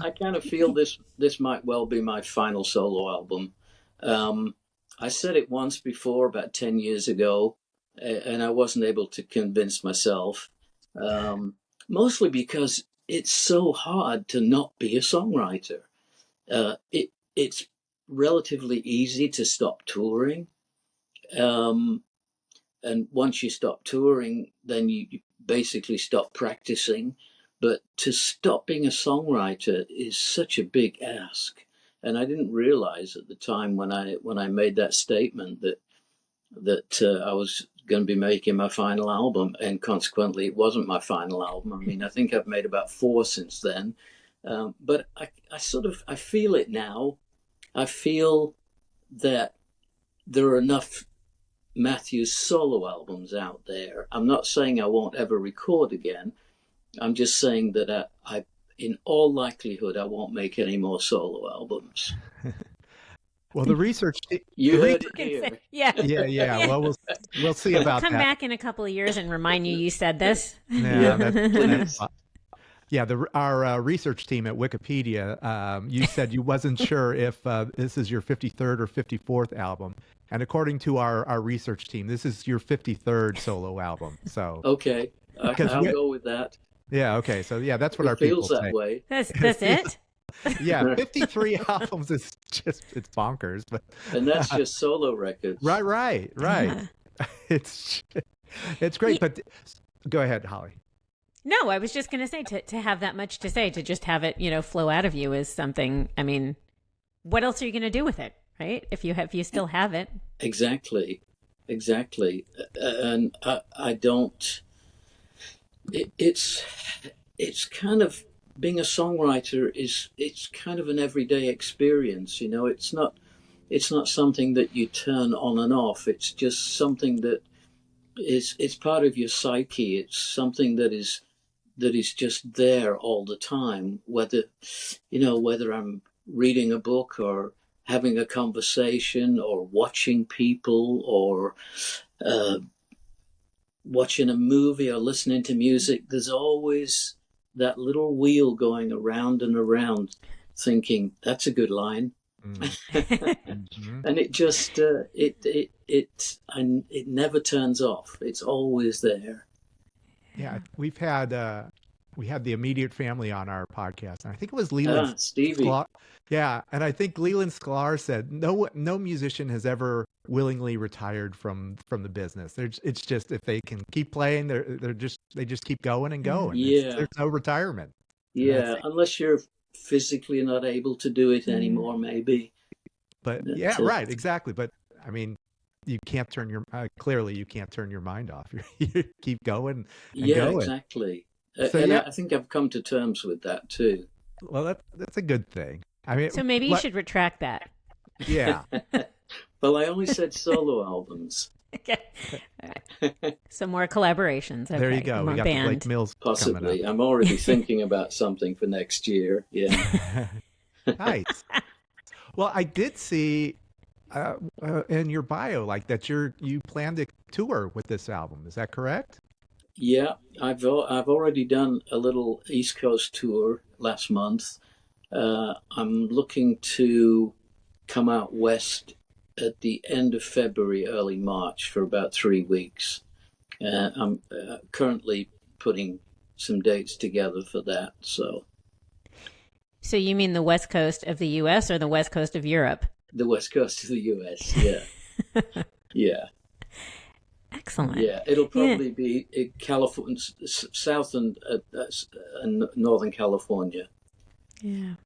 I kind of feel this might well be my final solo album. I said it once before, about 10 years ago, and I wasn't able to convince myself, mostly because it's so hard to not be a songwriter. It's relatively easy to stop touring. And once you stop touring, then you basically stop practicing. But to stop being a songwriter is such a big ask. And I didn't realize at the time when I made that statement that I was going to be making my final album, and consequently it wasn't my final album. I mean, I think I've made about 4 since then. But I feel it now. I feel that there are enough Matthews solo albums out there. I'm not saying I won't ever record again. I'm just saying that I in all likelihood, I won't make any more solo albums. Well, the research you heard it here. Yeah. Well, we'll see about that. Come back in a couple of years and remind you said this. Yeah, that's yeah. Our research team at Wikipedia, you said you wasn't sure if this is your 53rd or 54th album, and according to our research team, this is your 53rd solo album. So okay, I'll go with that. Yeah. Okay. So yeah, that's what our feels people that say. way. That's it. Yeah, 53 albums is just, it's bonkers. But and that's just solo records. Right. Yeah. It's great. But go ahead, Holly. No, I was just going to say to have that much to say, to just have it, flow out of you is something. I mean, what else are you going to do with it, right? If you still have it. Exactly. And I don't. It's kind of, being a songwriter it's kind of an everyday experience. It's not something that you turn on and off. It's just something that it's part of your psyche. It's something that is just there all the time, whether I'm reading a book or having a conversation or watching people or watching a movie or listening to music. There's always that little wheel going around and around thinking, that's a good line. Mm-hmm. And it just it never turns off. It's always there. Yeah, we had the immediate family on our podcast, and I think it was Leland Stevie. Yeah, and I think Leland Sklar said no musician has ever willingly retired from the business. It's just, if they can keep playing, they just keep going and going. Yeah, there's no retirement. Yeah, unless you're physically not able to do it anymore, maybe. But yeah, right, exactly. But I mean, you can't turn your clearly you can't turn your mind off. You keep going. And going. Exactly. So, and I think I've come to terms with that too. Well, that's a good thing. I mean, so maybe you should retract that. Yeah. Well, I only said solo albums. Okay. Some more collaborations. Okay. There you go. We got the Blake Mills possibly. I'm already thinking about something for next year. Yeah. Nice. Well, I did see in your bio that you plan to tour with this album. Is that correct? Yeah, I've already done a little East Coast tour last month. I'm looking to come out west at the end of February, early March for about 3 weeks. I'm currently putting some dates together for that. So you mean the west coast of the U.S. or the west coast of Europe? The west coast of the U.S., yeah. Yeah. Excellent. Yeah, it'll probably be in California, South and Northern California. Yeah.